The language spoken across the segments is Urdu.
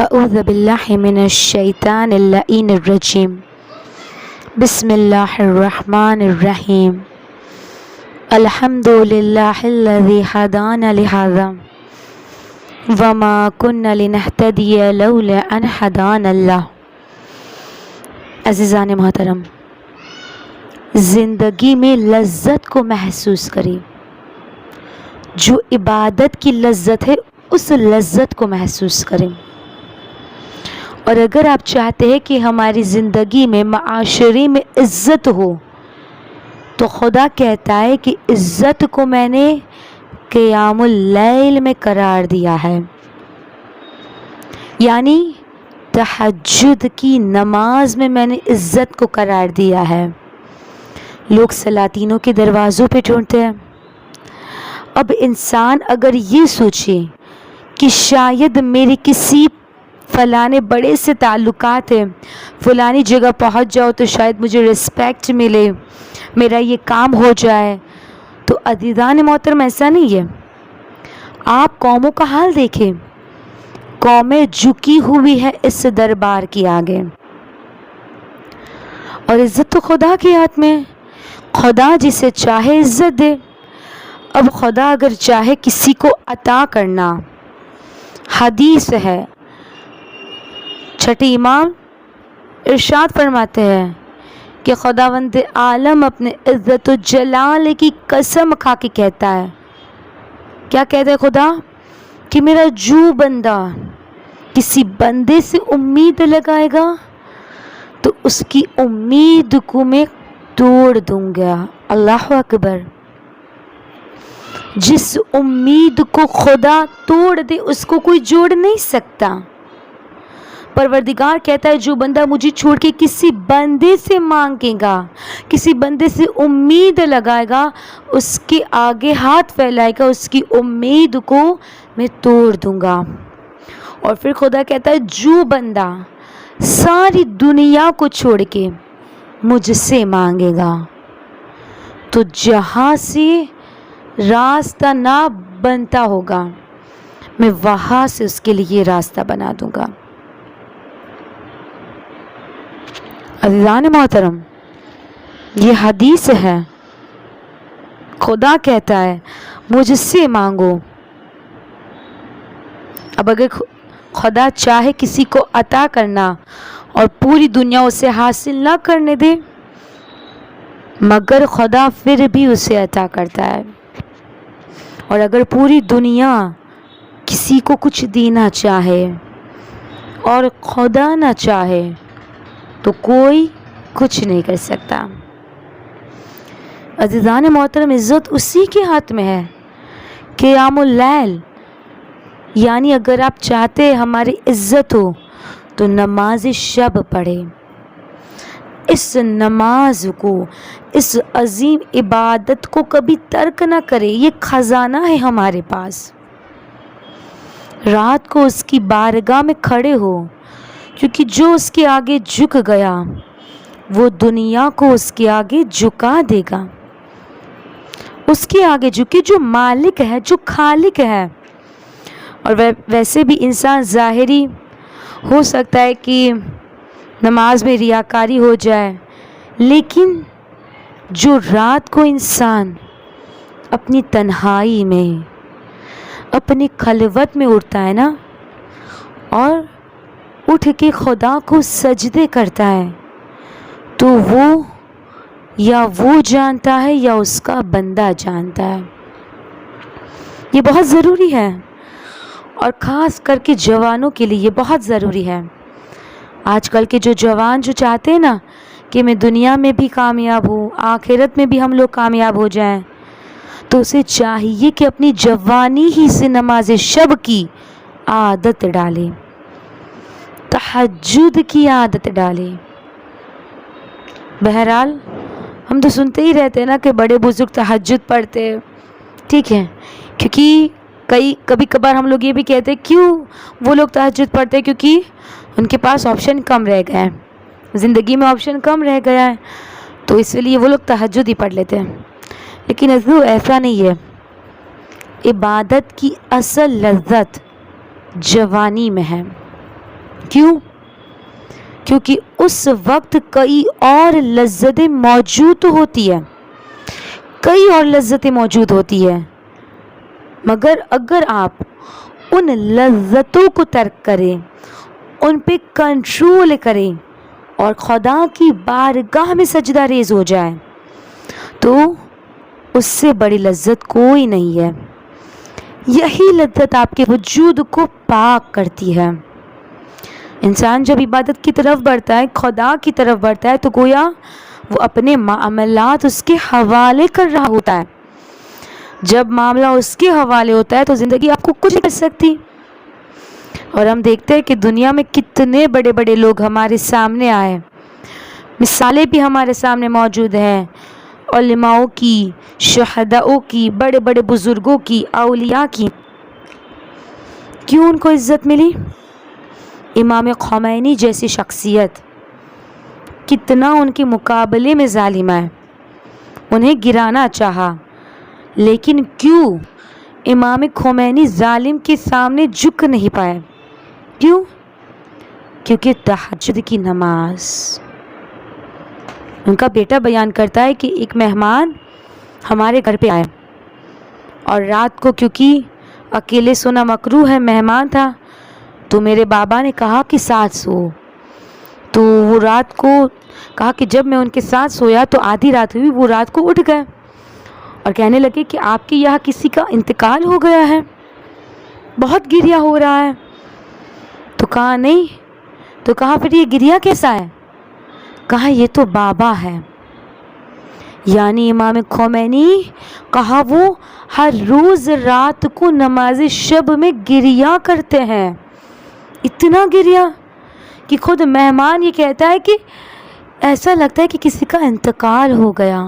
اعوذ باللہ من الشیطان اللعین الرجیم بسم اللہ الرحمن الرحیم الحمد للہ الذی ہدانا لہذا وما كنا لنہتدی لولا ان ہدانا اللہ۔ عزیزان محترم، زندگی میں لذت کو محسوس کریں، جو عبادت کی لذت ہے اس لذت کو محسوس کریں، اور اگر آپ چاہتے ہیں کہ ہماری زندگی میں معاشرے میں عزت ہو تو خدا کہتا ہے کہ عزت کو میں نے قیام اللیل میں قرار دیا ہے، یعنی تہجد کی نماز میں نے عزت کو قرار دیا ہے۔ لوگ سلاطینوں کے دروازوں پہ ڈھونڈتے ہیں۔ اب انسان اگر یہ سوچے کہ شاید میرے کسی فلانے بڑے سے تعلقات ہیں، فلانی جگہ پہنچ جاؤ تو شاید مجھے رسپیکٹ ملے، میرا یہ کام ہو جائے، تو عزیزان محترم ایسا نہیں ہے۔ آپ قوموں کا حال دیکھیں، قومیں جھکی ہوئی ہے اس دربار کے آگے، اور عزت تو خدا کے ہاتھ میں ہے۔ خدا جسے چاہے عزت دے۔ اب خدا اگر چاہے کسی کو عطا کرنا، حدیث ہے، چھٹی امام ارشاد فرماتے ہیں کہ خداوند عالم اپنے عزت و جلال کی قسم کھا کے کہتا ہے، کیا کہتا ہے خدا؟ کہ میرا جو بندہ کسی بندے سے امید لگائے گا تو اس کی امید کو میں توڑ دوں گا۔ اللہ اکبر۔ جس امید کو خدا توڑ دے اس کو کوئی جوڑ نہیں سکتا۔ پروردگار کہتا ہے جو بندہ مجھے چھوڑ کے کسی بندے سے مانگے گا، کسی بندے سے امید لگائے گا، اس کے آگے ہاتھ پھیلائے گا، اس کی امید کو میں توڑ دوں گا۔ اور پھر خدا کہتا ہے جو بندہ ساری دنیا کو چھوڑ کے مجھ سے مانگے گا تو جہاں سے راستہ نہ بنتا ہوگا میں وہاں سے اس کے لیے راستہ بنا دوں گا۔ عزیزان محترم، یہ حدیث ہے، خدا کہتا ہے مجھ سے مانگو۔ اب اگر خدا چاہے کسی کو عطا کرنا اور پوری دنیا اسے حاصل نہ کرنے دے، مگر خدا پھر بھی اسے عطا کرتا ہے۔ اور اگر پوری دنیا کسی کو کچھ دینا چاہے اور خدا نہ چاہے تو کوئی کچھ نہیں کر سکتا۔ عزیزان محترم، عزت اسی کے ہاتھ میں ہے۔ قیام اللیل، یعنی اگر آپ چاہتے ہماری عزت ہو تو نماز شب پڑھے۔ اس نماز کو، اس عظیم عبادت کو کبھی ترک نہ کرے، یہ خزانہ ہے ہمارے پاس۔ رات کو اس کی بارگاہ میں کھڑے ہو، کیونکہ جو اس کے آگے جھک گیا وہ دنیا کو اس کے آگے جھکا دے گا۔ اس کے آگے جھکے جو مالک ہے، جو خالق ہے۔ اور ویسے بھی انسان ظاہری ہو سکتا ہے کہ نماز میں ریاکاری ہو جائے، لیکن جو رات کو انسان اپنی تنہائی میں، اپنی خلوت میں اٹھتا ہے نا، اور اٹھ کے خدا کو سجدے کرتا ہے، تو وہ جانتا ہے یا اس کا بندہ جانتا ہے۔ یہ بہت ضروری ہے، اور خاص کر کے جوانوں کے لیے یہ بہت ضروری ہے۔ آج کل کے جو جوان جو چاہتے ہیں نا کہ میں دنیا میں بھی کامیاب ہوں، آخرت میں بھی ہم لوگ کامیاب ہو جائیں، تو اسے چاہیے کہ اپنی جوانی ہی سے نماز شب کی عادت ڈالے، تہجد کی عادت ڈالے۔ بہرحال ہم تو سنتے ہی رہتے ہیں نا کہ بڑے بزرگ تہجد پڑھتے ہیں، ٹھیک ہے، کیونکہ کبھی کبھار ہم لوگ یہ بھی کہتے ہیں کیوں وہ لوگ تہجد پڑھتے ہیں، کیونکہ ان کے پاس آپشن کم رہ گیا ہے، زندگی میں آپشن کم رہ گیا ہے، تو اس لیے وہ لوگ تہجد ہی پڑھ لیتے ہیں۔ لیکن ایسا نہیں ہے۔ عبادت کی اصل لذت جوانی میں ہے۔ کیوں؟ کیونکہ اس وقت کئی اور لذتیں موجود ہوتی ہیں، کئی اور لذتیں موجود ہوتی ہے، مگر اگر آپ ان لذتوں کو ترک کریں، ان پہ کنٹرول کریں اور خدا کی بارگاہ میں سجدہ ریز ہو جائیں تو اس سے بڑی لذت کوئی نہیں ہے۔ یہی لذت آپ کے وجود کو پاک کرتی ہے۔ انسان جب عبادت کی طرف بڑھتا ہے، خدا کی طرف بڑھتا ہے، تو گویا وہ اپنے معاملات اس کے حوالے کر رہا ہوتا ہے۔ جب معاملہ اس کے حوالے ہوتا ہے تو زندگی آپ کو کچھ نہیں کر سکتی۔ اور ہم دیکھتے ہیں کہ دنیا میں کتنے بڑے بڑے لوگ ہمارے سامنے آئے، مثالیں بھی ہمارے سامنے موجود ہیں، علماؤں کی، شہداؤں کی، بڑے بڑے بزرگوں کی، اولیاء کی۔ کیوں ان کو عزت ملی؟ امام خمینی جیسی شخصیت کتنا ان کے مقابلے میں ظالم ہے، انہیں گرانا چاہا، لیکن کیوں امام خمینی ظالم کے سامنے جھک نہیں پائے؟ کیوں؟ کیونکہ تہجد کی نماز۔ ان کا بیٹا بیان کرتا ہے کہ ایک مہمان ہمارے گھر پہ آئے اور رات کو کیونکہ اکیلے سونا مکروہ ہے، مہمان تھا، تو میرے بابا نے کہا کہ ساتھ سو۔ تو وہ رات کو کہا کہ جب میں ان کے ساتھ سویا تو آدھی رات ہوئی، وہ رات کو اٹھ گئے اور کہنے لگے کہ آپ کے یہاں کسی کا انتقال ہو گیا ہے، بہت گریا ہو رہا ہے۔ تو کہا نہیں، تو کہا پھر یہ گریا کیسا ہے؟ کہا یہ تو بابا ہے۔ یعنی امام خمینی کہا وہ ہر روز رات کو نماز شب میں گریا کرتے ہیں، اتنا گریا کہ خود مہمان یہ کہتا ہے کہ ایسا لگتا ہے کہ کسی کا انتقال ہو گیا۔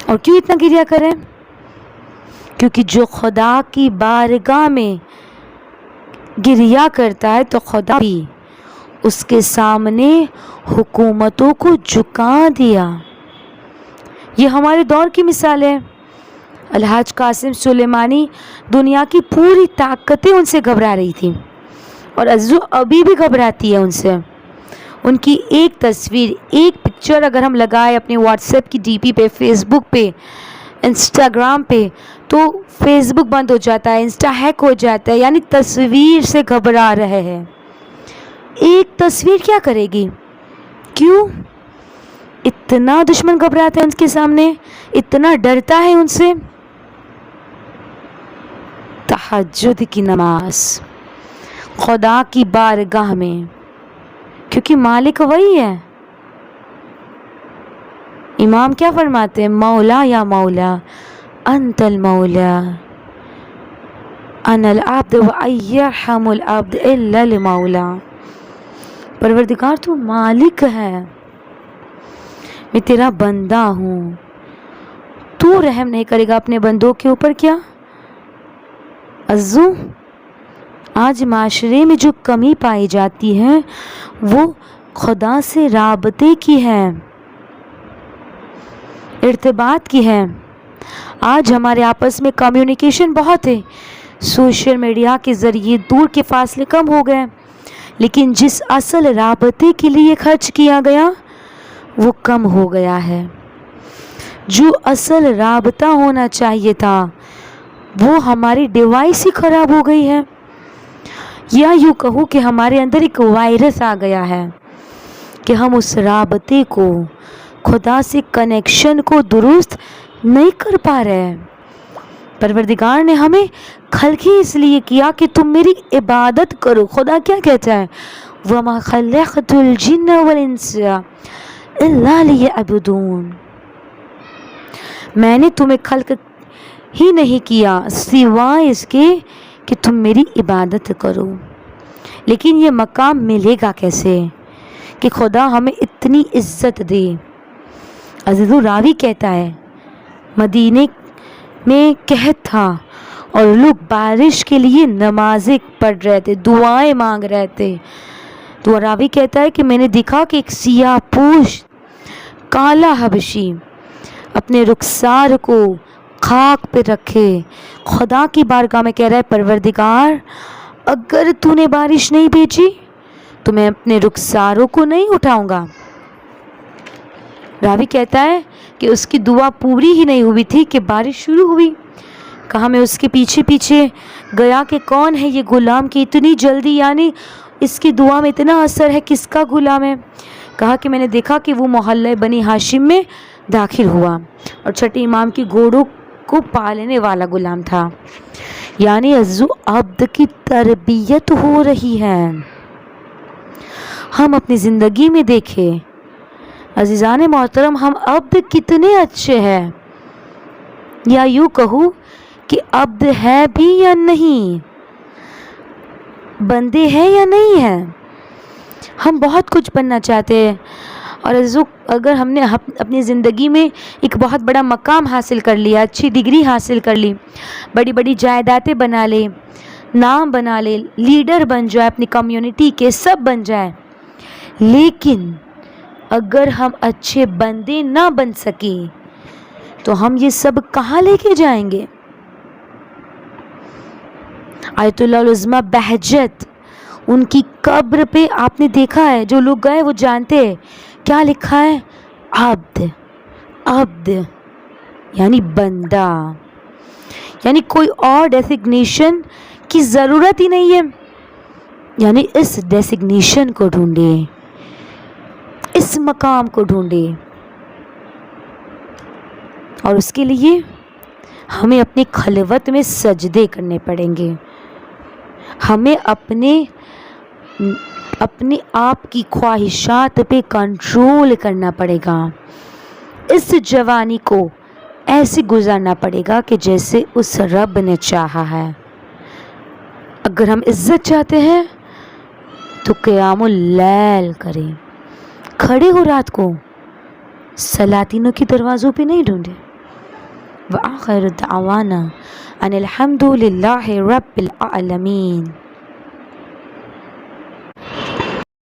اور کیوں اتنا گریا کریں؟ کیونکہ جو خدا کی بارگاہ میں گریا کرتا ہے تو خدا بھی اس کے سامنے حکومتوں کو جھکا دیا۔ یہ ہمارے دور کی مثال ہے۔ الحاج قاسم سلیمانی دنیا کی پوری طاقتیں ان سے گھبرا رہی تھی اور عزو ابھی بھی گھبراتی ہے ان سے۔ ان کی ایک تصویر، ایک پکچر اگر ہم لگائے اپنے واٹس ایپ کی ڈی پی پہ، فیس بک پہ، انسٹاگرام پہ، تو فیس بک بند ہو جاتا ہے، انسٹا ہیک ہو جاتا ہے، یعنی تصویر سے گھبرا رہے ہیں۔ ایک تصویر کیا کرے گی؟ کیوں اتنا دشمن گھبراتا ہے ان کے سامنے، اتنا ڈرتا ہے ان سے؟ تہجد کی نماز خدا کی بارگاہ میں، کیونکہ مالک وہی ہے۔ امام کیا فرماتے ہیں؟ مولا یا مولا انت المولا انا العبد وایرحم العبد الا المولا۔ پروردگار تو مالک ہے، میں تیرا بندہ ہوں، تو رحم نہیں کرے گا اپنے بندوں کے اوپر کیا؟ عزو آج معاشرے میں جو کمی پائی جاتی ہے وہ خدا سے رابطے کی ہے، ارتباط کی ہے۔ آج ہمارے آپس میں کمیونیکیشن بہت ہے، سوشل میڈیا کے ذریعے دور کے فاصلے کم ہو گئے، لیکن جس اصل رابطے کے لیے خرچ کیا گیا وہ کم ہو گیا ہے۔ جو اصل رابطہ ہونا چاہیے تھا وہ ہماری ڈیوائس ہی خراب ہو گئی ہے، یا یوں کہوں کہ ہمارے اندر ایک وائرس آ گیا ہے کہ ہم اس رابطے کو، خدا سے کنیکشن کو درست نہیں کر پا رہے ہیں۔ پروردگار نے ہمیں خلق ہی اس لیے کیا کہ تم میری عبادت کرو۔ خدا کیا کہتا ہے؟ وَمَا خَلَقْتُ الْجِنَّ وَالْإِنسَ إِلَّا لِيَعْبُدُونِ۔ میں نے تمہیں خلق ہی نہیں کیا سوائے اس کے کہ تم میری عبادت کرو۔ لیکن یہ مقام ملے گا کیسے کہ خدا ہمیں اتنی عزت دے؟ عزیزو راوی کہتا ہے مدینے میں قحط تھا اور لوگ بارش کے لیے نمازیں پڑھ رہے تھے، دعائیں مانگ رہے تھے، تو راوی کہتا ہے کہ میں نے دیکھا کہ ایک سیاہ پوش کالا حبشی اپنے رخسار کو خاک پہ رکھے خدا کی بارگاہ میں کہہ رہا ہے پروردگار اگر تو نے بارش نہیں بھیجی تو میں اپنے رخساروں کو نہیں اٹھاؤں گا۔ راوی کہتا ہے کہ اس کی دعا پوری ہی نہیں ہوئی تھی کہ بارش شروع ہوئی۔ کہا میں اس کے پیچھے پیچھے گیا کہ کون ہے یہ غلام کہ اتنی جلدی، یعنی اس کی دعا میں اتنا اثر ہے، کس کا غلام ہے؟ کہا کہ میں نے دیکھا کہ وہ محلہ بنی ہاشم میں داخل ہوا اور چھٹے امام کی گھوڑوں کو پالنے والا غلام تھا، یعنی عزو عبد کی تربیت ہو رہی ہے۔ ہم اپنی زندگی میں دیکھیں عزیزان محترم، ہم عبد کتنے اچھے ہیں، یا یوں کہوں کہ عبد ہے بھی یا نہیں، بندے ہیں یا نہیں ہیں۔ ہم بہت کچھ بننا چاہتے ہیں، اور اگر ہم نے اپنی زندگی میں ایک بہت بڑا مقام حاصل کر لیا، اچھی ڈگری حاصل کر لی، بڑی بڑی جائیدادیں بنا لے، نام بنا لے، لیڈر بن جائے، اپنی کمیونٹی کے سب بن جائے، لیکن اگر ہم اچھے بندے نہ بن سکیں تو ہم یہ سب کہاں لے کے جائیں گے؟ آیت اللہ العظمیٰ بہجت، ان کی قبر پہ آپ نے دیکھا ہے، جو لوگ گئے وہ جانتے ہیں کیا لکھا ہے؟ عبد، عبد یعنی بندہ، یعنی کوئی اور ڈیسگنیشن کی ضرورت ہی نہیں ہے، یعنی اس ڈیسگنیشن کو ڈھونڈے، اس مقام کو ڈھونڈے، اور اس کے لیے ہمیں اپنی خلوت میں سجدے کرنے پڑیں گے، ہمیں اپنے آپ کی خواہشات پہ کنٹرول کرنا پڑے گا، اس جوانی کو ایسے گزارنا پڑے گا کہ جیسے اس رب نے چاہا ہے۔ اگر ہم عزت چاہتے ہیں تو قیام اللیل کریں، کھڑے ہو رات کو، سلاطینوں کے دروازوں پہ نہیں ڈھونڈے۔ وآخر دعوانا ان الحمد للہ رب العالمین۔